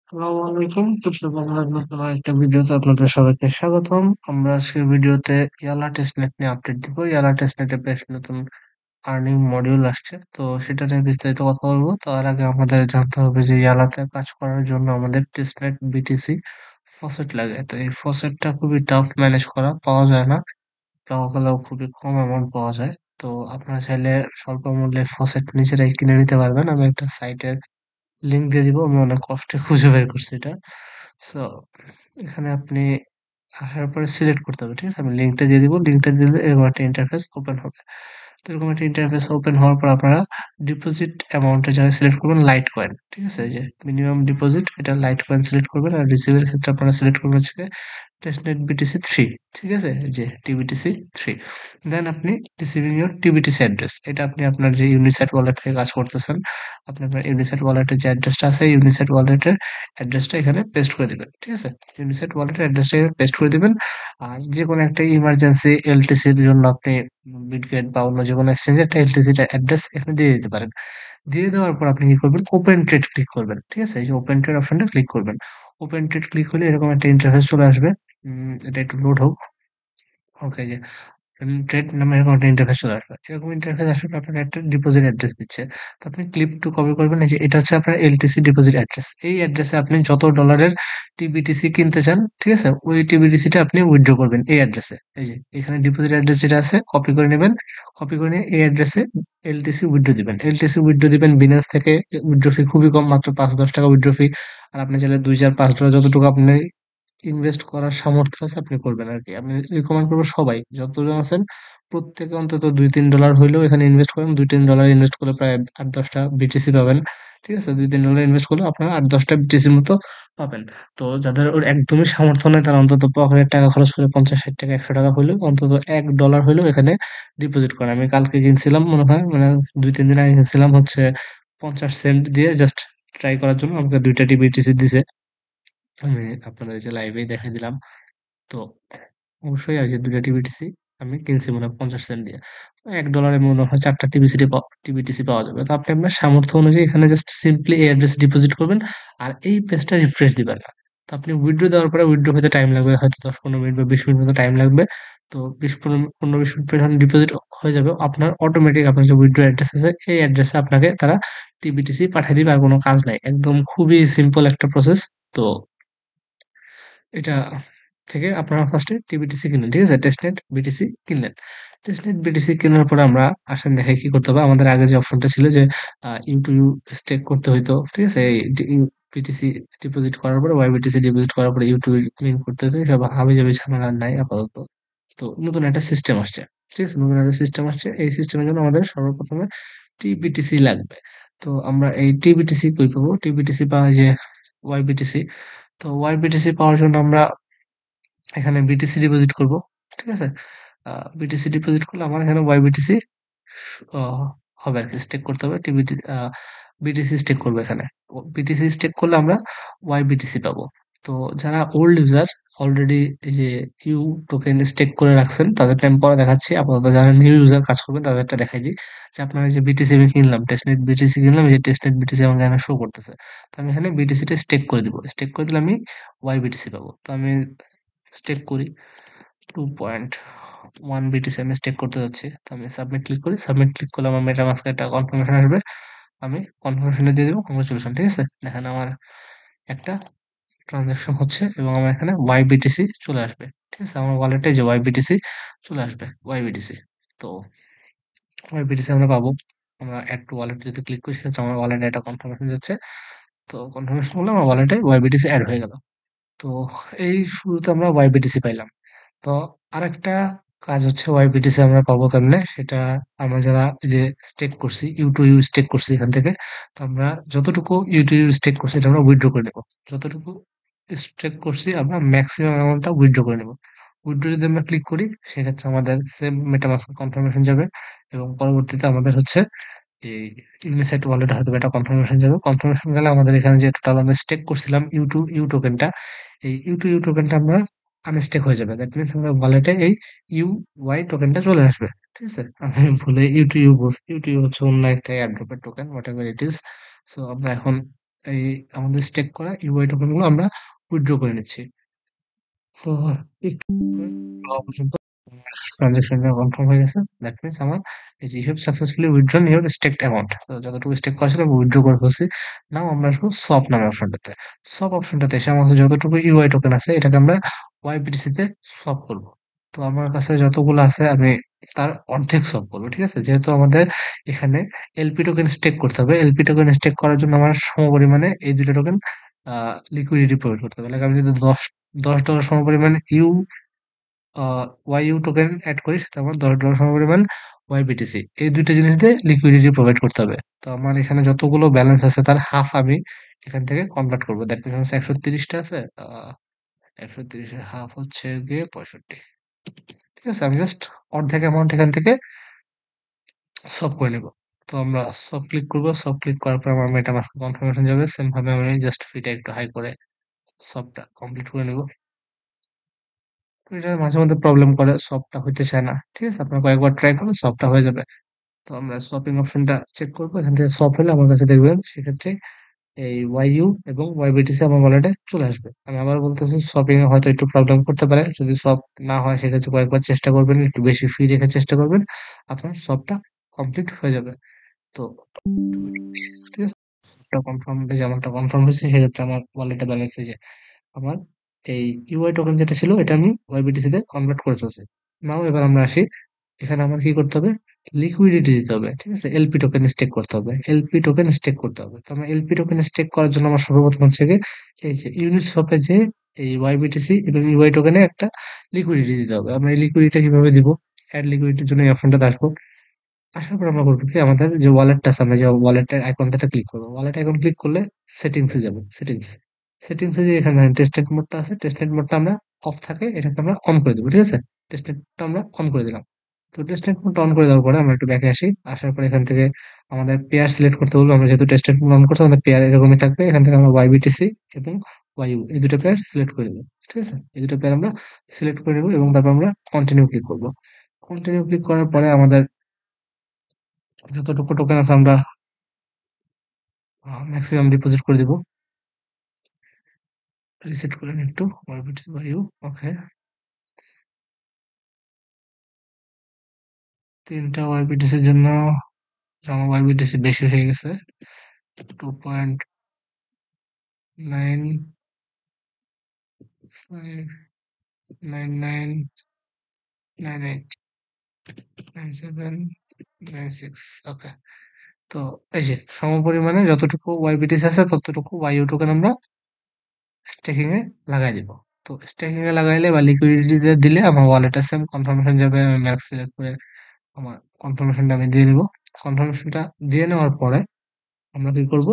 আসসালামু আলাইকুম। সুপ্রিয় বাংলার নতুন আরেকটা ভিডিওতে আপনাদের সবাইকে স্বাগতম। আমরা আজকের ভিডিওতে ইয়ালা টেস্টনেট নিয়ে আপডেট দিব। ইয়ালা টেস্টনেটে বেশ নতুন আর্নিং মডিউল আসছে। তো সেটা নিয়ে বিস্তারিত কথা বলবো। তার আগে আমাদের জানতে হবে যে ইয়ালাতে কাজ করার জন্য আমাদের টেস্টনেট বিটিসি ফসেট লাগে। তো এই ফসেটটা খুবই টাফ ম্যানেজ করা, পাওয়া যায় না। পাওয়া গেলেও খুবই কম অ্যামাউন্ট পাওয়া যায়। তো আপনারা চাইলে স্বল্প মূল্যে ফসেট নিজেরাই কিনে নিতে পারবেন। আমি একটা সাইটের লিংক দিয়ে দিব। আমি অনেক কষ্টে খুঁজে বের করছি এটা। সো এখানে আপনি আসার পরে সিলেক্ট করতে হবে। ঠিক আছে? আমি লিংকটা দিয়ে দিব। লিংকটা দিলে এরকম একটা ইন্টারফেস ওপেন হবে। তো এরকম একটা ইন্টারফেস ওপেন হওয়ার পর আপনারা ডিপোজিট অ্যামাউন্টের জায়গায় সিলেক্ট করবেন লাইট কয়েন। ঠিক আছে? এই যে মিনিমাম ডিপোজিট এটা লাইট কয়েন সিলেক্ট করবেন। আর রিসিভের ক্ষেত্রে আপনারা সিলেক্ট করবেন হচ্ছে টেস্টনেট বিটিসি 3। ঠিক আছে? এই যে টিবিটিসি 3। দেন আপনি রিসিভিং ইউর টিবিটিসি অ্যাড্রেস। এটা আপনি আপনার যে ইউনিসেট ওয়ালেট থেকে কাজ করতেছেন, আপনি আপনার ইউনিসেট ওয়ালেটের যে অ্যাড্রেসটা আছে, ইউনিসেট ওয়ালেটের অ্যাড্রেসটা এখানে পেস্ট করে দিবেন। ঠিক আছে? ইউনিসেট ওয়ালেটের অ্যাড্রেসটা এখানে পেস্ট করে দিবেন। আর যেকোনো একটা ইমার্জেন্সি এলটিসির জন্য আপনি বিটগেট বা অন্য যেকোনো এক্সচেঞ্জে একটা এলটিসি অ্যাড্রেস এখানে দিয়ে দিতে পারেন। দিয়ে দেওয়ার পর আপনি কি করবেন? ওপেন ট্রেড ক্লিক করবেন। ঠিক আছে? এই যে ওপেন ট্রেড অপশনটা ক্লিক করবেন। ওপেন ট্রেড ক্লিক হলে এরকম একটা ইন্টারফেস চলে আসবে। এটা একটু লোড হোক। ওকে, যে ট্রেড নামে এরকম একটা ইন্টারফেস চলে আসবে। এরকম ইন্টারফেস আসার পর আপনাকে একটা ডিপোজিট অ্যাড্রেস দিচ্ছে। তো আপনি ক্লিক টু কপি করবেন। এই যে এটা হচ্ছে আপনার এলটিসি ডিপোজিট অ্যাড্রেস। এই অ্যাড্রেসে আপনি যত ডলারের টিবিটিসি কিনতে চান, ঠিক আছে? ওই টিবিটিসিটা আপনি উইথড্র করবেন এই অ্যাড্রেসে। এই যে এখানে ডিপোজিট অ্যাড্রেস যেটা আছে কপি করে নেবেন। কপি করে নিয়ে এই অ্যাড্রেসে এলটিসি উইথড্র দিবেন। এলটিসি উইথড্র দিবেন বিনান্স থেকে। উইথড্র ফি খুবই কম, মাত্র ৫-১০ টাকা উইথড্র ফি। আর আপনি চাইলে ২, ৪, ৫ ডলার যতটুকু আপনি ইনভেস্ট করার সামর্থ্য আছে আপনি করবেন আরকি। আমি রিকমেন্ড করব সবাই যতজন আছেন প্রত্যেকে অন্তত ২-৩ ডলার হইলেও এখানে ইনভেস্ট করেন। ২-৩ ডলার ইনভেস্ট করলে প্রায় ৮-১০ টা বিটিসি পাবেন। ঠিক আছে? ২-৩ ডলার ইনভেস্ট করলে আপনারা ৮-১০ টা বিটিসির মতো পাবেন। তো যাদের ওর একদমই সামর্থ্য নেই তারা অন্তত পকেটের টাকা খরচ করে ৫০, ৬০ টাকা, ১০০ টাকা হইলেও অন্তত $১ হইলেও এখানে ডিপোজিট করেন। আমি কালকে কিনছিলাম মনে হয়, মানে ২-৩ দিন আগে কিনছিলাম হচ্ছে ৫০ সেন্ট দিয়ে জাস্ট ট্রাই করার জন্য আমাকে ২ টা বিটিসি দিছে। আমি আপনাদের এই যে লাইভেই দেখাই দিলাম। তো অবশ্যই ওই যে ২ টা টিবিটিসি আমি কিনছি মনে হয় ৫০ সেন্ট দিয়ে। $১ মনে হয় ৪ টা টিবিটিসি পাওয়া যাবে। তো আপনি আপনার সামর্থ্য অনুযায়ী এখানে জাস্ট সিম্পলি এই অ্যাড্রেসে ডিপোজিট করবেন। আর এই পেজটা রিফ্রেশ দিবেন না। তো আপনি উইথড্র দেওয়ার পরে উইথড্র হতে টাইম লাগবে হয়তো ১০-১৫ মিনিট বা ২০ মিনিট মতো টাইম লাগবে। তো ১৫-২০ মিনিট পরে যখন ডিপোজিট হয়ে যাবে আপনার অটোমেটিক আপনার যে উইথড্র অ্যাড্রেস আছে এই অ্যাড্রেসে আপনাকে তারা টিবিটিসি পাঠিয়ে দিবে। আর কোনো কাজ নাই। একদম খুবই সিম্পল একটা প্রসেস। তো এটা থেকে আপনারা ফার্স্টে টিবিটিসি কিনলেন। ঠিক আছে? টেস্টনেট বিটিসি কিনলেন। টেস্টনেট বিটিসি কেনার পরে আমরা আসেন দেখাই কি করতে হবে। আমাদের আগে যে অপশনটা ছিল যে ইউ টু ইউ স্টেক করতে হইতো। ঠিক আছে? এই বিটিসি ডিপোজিট করার পরে ওয়াইবিটিসি ডিপোজিট করার পরে ইউ টু ইউ লিঙ্ক করতে হতো। সব হাবিজাবি ঝামেলা আর নাই আপাতত। তো নতুন একটা সিস্টেম আসছে। ঠিক আছে? নতুন একটা সিস্টেম আসছে। এই সিস্টেমের জন্য আমাদের সর্বপ্রথমে টিবিটিসি লাগবে। তো আমরা এই টিবিটিসি কই পাবো? টিবিটিসি পাওয়া যায় ওয়াইবিটিসি। তো ওয়াইবিটিসি পাওয়ার জন্য আমরা এখানে বিটিসি ডিপোজিট করব। ঠিক আছে? আ বিটিসি ডিপোজিট করলে আমার এখানে ওয়াইবিটিসি অ হবে আরকি, স্টেক করতে হবে। বিটিসি স্টেক করব এখানে। বিটিসি স্টেক করলে আমরা ওয়াইবিটিসি পাবো। তো যারা ওল্ড ইউজার অলরেডি এই যে ইউ টোকেন স্টেক করে রাখছেন তাদেরটা আমি পরে দেখাচ্ছি। আপাতত যারা নিউ ইউজার কাজ করবেন তাদেরটা দেখাই দিই। যে আপনারা এই যে বিটিসি আমি কিনলাম, টেস্টনেট বিটিসি কিনলাম, এই যে টেস্টনেট বিটিসি আমার এখানে শো করতেছে। তো আমি এখানে বিটিসিটা স্টেক করে দিব। স্টেক করে দিলে আমি ওয়াইবিটিসি পাবো। তো আমি স্টেক করি। 2.1 বিটিসি আমি স্টেক করতে যাচ্ছি। তো আমি সাবমিট ক্লিক করি। সাবমিট ক্লিক করলে আমার মেটামাস্ক এ একটা কনফার্মেশন আসবে। আমি কনফার্মেশন এ দিয়ে দেব কংগ্রাচুলেশন। ঠিক আছে? দেখেন আমার একটা ট্রান্সেকশন হচ্ছে এবং আমার এখানে YBTC চলে আসবে। ঠিক আছে? আমার ওয়ালেটে যে YBTC চলে আসবে। YBTC। তো YBTC আমরা পাবো। আমরা এড টু ওয়ালেট যদি ক্লিক করি সেক্ষেত্রে আমার ওয়ালেটে একটা কনফার্মেশন যাচ্ছে। তো কনফার্মেশন হলে আমার ওয়ালেটে YBTC এড হয়ে গেল। তো এই শুরুতে আমরা YBTC পাইলাম। তো আরেকটা কাজ হচ্ছে ওয়াইবিটিসি আমরা পাবো কেমনে, সেটা আমরা যারা এই যে স্টেক করছি ইউ টু ইউ স্টেক করছি এখান থেকে। তো আমরা যতটুকু ইউ টু ইউ স্টেক করছি এটা আমরা উইথড্র করে নেব। যতটুকু স্টেক করছি আমরা ম্যাক্সিমাম অ্যামাউন্টটা উইথড্র করে নেব। উইথড্র যদি আমরা ক্লিক করি সেক্ষেত্রে আমাদের সেম মেটামাস্ক কনফার্মেশন যাবে এবং পরবর্তীতে আমাদের হচ্ছে এই ইউনিসেট ওয়ালেটে হয়তো এটা কনফার্মেশন যাবে। কনফার্মেশন গেলে আমাদের এখানে যে টোটাল আমরা স্টেক করছিলাম ইউ টু ইউ টোকেনটা, এই ইউ টু ইউ টোকেনটা আমরা আনস্টেক হয়ে যাবে। দ্যাট মিনস আমরা ওয়ালেটে এই ইউওয়াই টোকেনটা চলে আসবে। ঠিক আছে? আমি ভুলে ইউ টু ইউ বলছি। ইউ টু ইউ হচ্ছে অন্য একটা এয়ারড্রপের token whatever it is. So আমরা এখন এই আমাদের স্টেক করা ইউআই টোকেন গুলো আমরা উইথড্র করে নিচ্ছি। তো একটু হওয়া পর্যন্ত ট্রানজাকশনটা কনফার্ম হয়ে গেছে। দ্যাট মিনস আমার এই যে you have successfully withdrawn your staked amount. তো যতটুকু স্টেক করা ছিল আমি উইথড্র করে ফেলছি। নাও আমরা আসবো সপ নামের অপশনটাতে। সপ অপশনটাতে এসে আমার কাছে যতটুকু ইউআই টোকেন আছে এটাকে আমরা ওয়াইবিটিসি তে সপ করব। তো আমার কাছে যতগুলো আছে আমি তার অর্ধেক সপ করবো। ঠিক আছে? যেহেতু আমাদের এখানে এলপি টোকেন স্টেক করতে হবে। এলপি টোকেন স্টেক করার জন্য আমার সমপরিমাণে এই ২ টা টোকেন লিকুইডিটি প্রোভাইড করতে হবে। লাইক আমি যদি $10 সমপরিমাণ আ YU টোকেন এড করি সাথে আমার $10 সমপরিমাণ YBTC এই ২ টা জিনিস দিয়ে লিকুইডিটি প্রোভাইড করতে হবে। তো আমার এখানে যতগুলো ব্যালেন্স আছে তার হাফ আমি এখান থেকে কনভার্ট করব। দ্যাট মিনস আমার ১৩০ টা আছে। ১৩০ এর হাফ হচ্ছে গিয়ে ৬৫। ঠিক আছে? আমি জাস্ট অর্ধেক অ্যামাউন্ট এখান থেকে সলভ করে নিব। তো আমরা সলভ ক্লিক করব। সলভ ক্লিক করার পর আমার মেটামাস্ক কনফার্মেশন যাবে। সেম ভাবে আমি জাস্ট ফিটা একটু হাই করে সলভটা কমপ্লিট করে নিব। এটা মাঝে মধ্যে প্রবলেম করে, সলভটা হইতে চায় না। ঠিক আছে? আপনারা কয়েকবার ট্রাই করলে সলভটা হয়ে যাবে। তো আমরা সপিং অপশনটা চেক করবো। এখান থেকে সপ হলে আমার কাছে দেখবেন সেক্ষেত্রে এই ওয়াইইউ এবং ওয়াইবিটিসি আমার ওয়ালেটে চলে আসবে। আমি আবার বলতেছি সপিং এ হয়তো একটু প্রবলেম করতে পারে। যদি সপ না হয় সেক্ষেত্রে কয়েকবার চেষ্টা করবেন, একটু বেশি ফি রেখে চেষ্টা করবেন। আপনার সবটা কমপ্লিট হয়ে যাবে। তো ঠিক আছে? সবটা কনফার্ম এই যে আমারটা কনফার্ম হয়েছে সেক্ষেত্রে আমার ওয়ালেটে ব্যালেন্স এই যে আমার এই ইউআই টোকেন যেটা ছিল এটা আমি ওয়াইবিটিসি তে কনভার্ট করে ফেলছি। নাও এবার আমরা আসি এখানে আমার কি করতে হবে? লিকুইডিটি দিতে হবে। ঠিক আছে? এলপি টোকেন স্টেক করতে হবে। এলপি টোকেন স্টেক করতে হবে। তো আমার এলপি টোকেন স্টেক করার জন্য আমার সর্বপ্রথম হচ্ছে গিয়ে এই যে ইউনিসwap এ যেয়ে এই YBTC এবং ইউআই টোকেনে একটা লিকুইডিটি দিতে হবে। আমরা এই লিকুইডিটি কিভাবে দিব? এড লিকুইডিটির জন্য এই অপশনটাতে আসবো। আসার পর আমরা করবো কি আমাদের যে ওয়ালেটটা আছে আমরা যে ওয়ালেটের আইকনটাতে ক্লিক করবো। ওয়ালেট আইকন ক্লিক করলে সেটিংস এ যাবো। সেটিংস এ যে এখানে টেস্টনেট মোডটা আছে, টেস্টনেট মোডটা আমরা অফ থাকে এটাকে আমরা অন করে দেবো। ঠিক আছে? টেস্টনেটটা আমরা অন করে দিলাম। তো টেস্টনেট মোডটা অন করে দেওয়ার পরে আমরা একটু ব্যাকে আসি। আসার পরে এখান থেকে আমাদের পেয়ার সিলেক্ট করতে বলবো। আমরা যেহেতু টেস্টনেট মোড অন করছি আমাদের পেয়ার এরকমই থাকবে। এখান থেকে আমরা YBTC এবং YU এই দুটো পেয়ার সিলেক্ট করে দেবো। ঠিক আছে? এই দুটো পেয়ার আমরা সিলেক্ট করে নেবো এবং তারপর আমরা কন্টিনিউ ক্লিক করবো। কন্টিনিউ ক্লিক করার পরে আমাদের যতটুকু টোকেন আছে আমরা ম্যাক্সিমাম ডিপোজিট করে দিব। রিসেট করে নিই একটু। YBTC YU ওকে। ৩ টা YBTC এর জন্য আমার YBTC বেশি হয়ে গেছে। 2.9999989796 ওকে। তো এই যে সমপরিমাণে যতটুকু YBTC আছে ততটুকু YU টোকেন আমরা স্টেকিং এ লাগাই দিব। তো স্টেকিং এ লাগাইলে বা লিকুইডিটি দিলে আমার ওয়ালেটে সেম কনফার্মেশন যাবে। আমি ম্যাক্স সিলেক্ট করে আমার কনফার্মেশনটা আমি দিয়ে দিব। কনফার্মেশনটা দিয়ে নেওয়ার পরে আমরা কি করব?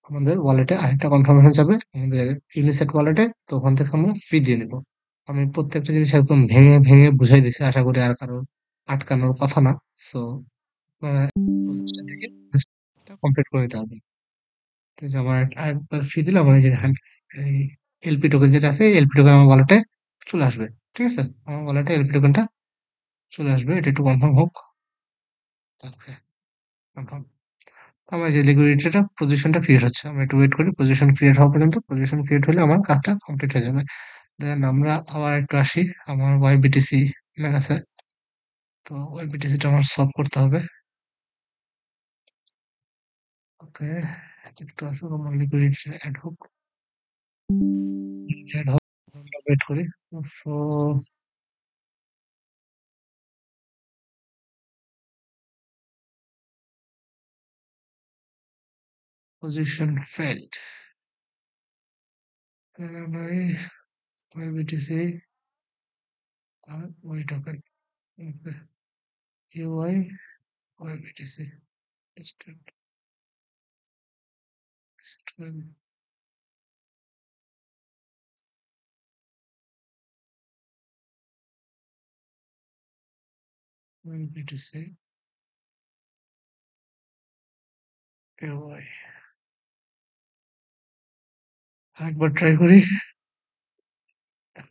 আমাদের ওয়ালেটে আরেকটা কনফার্মেশন যাবে আমাদের ইউনিসেট ওয়ালেটে। তো ওখান থেকে আমরা ফি দিয়ে নিব। আমি প্রত্যেকটা জিনিস একদম ভেঙে ভেঙে বুঝাই দিছি। আশা করি আর কারো আটকানোর কথা না। সো আপনারা প্রসেসটা দেখে কমপ্লিট করে দিতে হবে। ঠিক আছে? আমার আরেকবার ফি দিলে আমার এই যে এই এলপি টোকেন যেটা আছে এলপি টোকেন আমার ওয়ালেটে চলে আসবে। ঠিক আছে? আমার ওয়ালেটে এলপি টোকেনটা চলে আসবে। এটা একটু কনফার্ম হোক। ওকে, কনফার্ম। আমার যে লিকুইডিটিটা পজিশনটা ক্রিয়েট হচ্ছে। আমরা একটু ওয়েট করি। পজিশন ক্রিয়েট হওয়া পর্যন্ত। পজিশন ক্রিয়েট হলে আমার কাজটা কমপ্লিট হয়ে যাবে। দেন আমরা আবার একটু আসি। আমার YBTC এর কাছে। তো YBTC টা আমার সলভ করতে হবে। ওকে, একটু আসুক আমার লিকুইডিটি এড হোক। এড হোক। আমরা ওয়েট করি। So position failed. ভাই YBTC আর ওই টোকেন। ওকে, ইউআই YBTC YBTC ইউআই আরেকবার ট্রাই করি।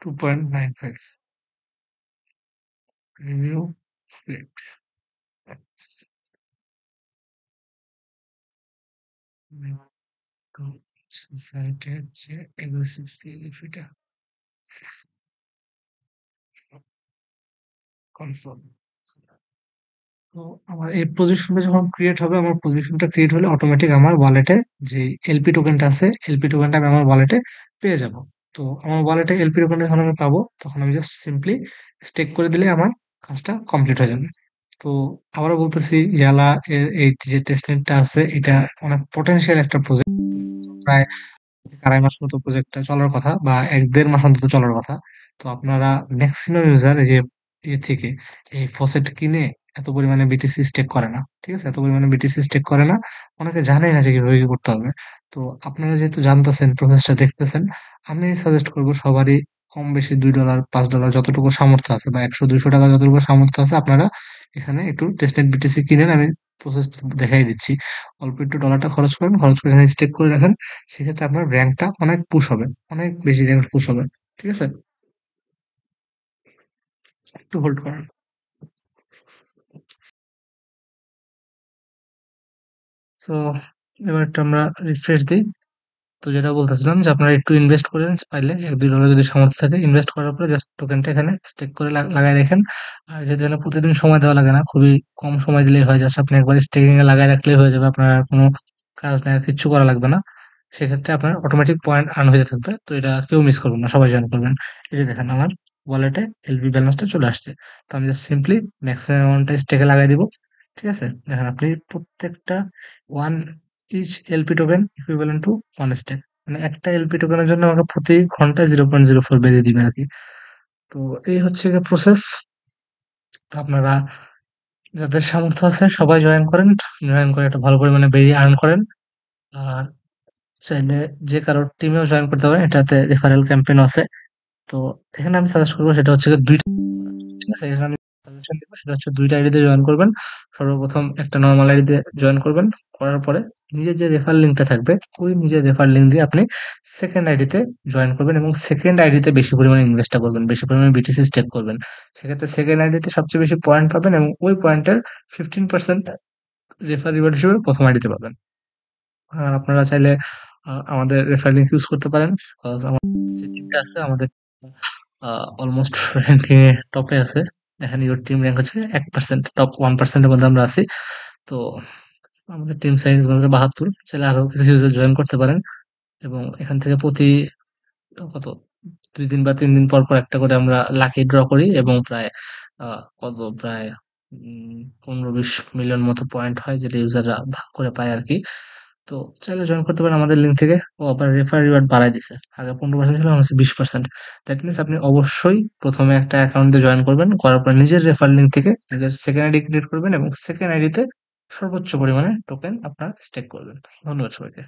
2.95 রিভিউ ফ্লিপ। সাইটে হচ্ছে এগ্রেসিভ এটা কনফার্ম। তো আমার এই পজিশনটা যখন ক্রিয়েট হবে, আমার পজিশনটা ক্রিয়েট হলে অটোমেটিক আমার ওয়ালেটে যে এলপি টোকেনটা আছে, এলপি টোকেনটা আমি আমার ওয়ালেটে পেয়ে যাব। তো আমার ওয়ালেটে এলপি টোকেনটা যখন আমি পাবো, তখন আমি জাস্ট সিম্পলি স্টেক করে দিলে আমার কাজটা কমপ্লিট হয়ে যাবে। তো আবারও বলতেছি, ইয়ালা এর এই যে টেস্টনেটটা আছে, এটা অনেক পটেনশিয়াল একটা প্রজেক্ট। প্রায় ২.৫ মাস মতো প্রজেক্টটা চলার কথা, বা ১-১.৫ মাস অন্তত চলার কথা। তো আপনারা ম্যাক্সিমাম ইউজার এই যে থেকে এই ফসেট কিনে এত পরিমাণে বিটিসি স্টেক করে না। ঠিক আছে? এত পরিমাণে বিটিসি স্টেক করে না। অনেকে জানেই না যে কিভাবে কি করতে হবে। তো আপনারা যেহেতু জানতেছেন, প্রসেসটা দেখতেছেন, আমি সাজেস্ট করব সবারই কম বেশি $২, $৫ যতটুকু সামর্থ্য আছে, বা ৳১০০-৳২০০ যতটুকু সামর্থ্য আছে, আপনারা এখানে একটু টেস্টনেট বিটিসি কিনেন। আমি প্রসেস দেখাই দিচ্ছি। অল্প একটু ডলারটা খরচ করেন, খরচ করে এখানে স্টেক করে রাখেন। সেক্ষেত্রে আপনার র‍্যাংকটা অনেক পুশ হবে। অনেক বেশি র‍্যাংক পুশ হবে। ঠিক আছে? একটু হোল্ড করেন। সো এবার একটু আমরা রিফ্রেশ দেই। তো যেটা বলতেছিলাম যে আপনারা একটু ইনভেস্ট করেন পাইলে, $১-২ যদি সামর্থ্য থাকে, ইনভেস্ট করার পরে জাস্ট টোকেনটা এখানে স্টেক করে লাগায় রাখেন। আর যেহেতু এখানে প্রতিদিন সময় দেওয়া লাগে না, খুবই কম সময় দিলেই হয়। জাস্ট আপনি একবার স্টেকিং এ লাগায় রাখলেই হয়ে যাবে। আপনার আর কোনো কাজ নাই, আর কিচ্ছু করা লাগবে না। সেক্ষেত্রে আপনার অটোমেটিক পয়েন্ট আর্ন হইতে থাকবে। তো এটা কেউ মিস করবেন না, সবাই জয়েন করবেন। এই যে দেখেন, আমার ওয়ালেটে এলপি ব্যালেন্সটা চলে আসছে। তো আমি জাস্ট সিম্পলি ম্যাক্সিমাম অ্যামাউন্টটা স্টেকে লাগাই দিব। ঠিক আছে? দেখেন, আপনি প্রত্যেকটা 1 each LP token equivalent to 1 stake. মানে একটা এলপি টোকেনের জন্য আমাকে প্রতি ঘন্টায় 0.04 বেরিয়ে দিবে আরকি। তো এই হচ্ছে গিয়ে প্রসেস। তো আপনারা যাদের সামর্থ্য আছে সবাই জয়েন করেন। জয়েন করে একটা ভালো পরিমাণে বেরিয়ে আর্ন করেন। আর চাইলে যে কারো টিমেও জয়েন করতে পারেন। এটাতে রেফারেল ক্যাম্পেইন আছে। তো এখানে আমি সাজেস্ট করব, সেটা হচ্ছে গিয়ে ২ টা। ঠিক আছে? এখানে আমি সাজেশন দিব, সেটা হচ্ছে ২ টা আইডিতে জয়েন করবেন। সর্বপ্রথম একটা নরমাল আইডিতে জয়েন করবেন। করার পরে নিজের যে রেফার লিংকটা থাকবে, ওই নিজের রেফার লিংক দিয়ে আপনি সেকেন্ড আইডিতে জয়েন করবেন, এবং সেকেন্ড আইডিতে বেশি পরিমাণে ইনভেস্টটা করবেন। বেশি পরিমাণে বিটিসি স্টেক করবেন। সেক্ষেত্রে সেকেন্ড আইডিতে সবচেয়ে বেশি পয়েন্ট পাবেন, এবং ওই পয়েন্টের 15% রেফার রিওয়ার্ড হিসেবে প্রথম আইডিতে পাবেন। আর আপনারা চাইলে আমাদের রেফার লিংক ইউজ করতে পারেন। কজ আমার যে টিমটা আছে, আমাদের অলমোস্ট র‍্যাংকিং এ টপে আছে। দেখেন, ইওর টিম র‍্যাংক হচ্ছে 1%, টপ 1% এর মধ্যে আমরা আছি। তো আমাদের টিম সাইজ মাত্র ৭২। চাইলে আরো কিছু ইউজার জয়েন করতে পারেন, এবং এখান থেকে প্রতি কত ২ দিন বা ৩ দিন পর, পর একটা করে আমরা লাকি ড্র করি, এবং প্রায় প্রায় ১৫-২০ মিলিয়ন মতো পয়েন্ট হয়, যেটা ইউজাররা ভাগ করে পায় আরকি। তো চাইলে জয়েন করতে পারেন আমাদের লিঙ্ক থেকে। ও আবার রেফার রিওয়ার্ড বাড়ায় দিছে। আগে 15% ছিল, এখন হচ্ছে 20%। দ্যাট মিনস আপনি অবশ্যই ১ম এ একটা অ্যাকাউন্ট দিয়ে জয়েন করবেন। করার পর নিজের রেফার লিংক থেকে নিজের সেকেন্ড আইডি ক্রিয়েট করবেন, এবং সেকেন্ড আইডিতে সর্বোচ্চ পরিমাণে টোকেন আপনার স্টেক করবেন। ধন্যবাদ সবাইকে।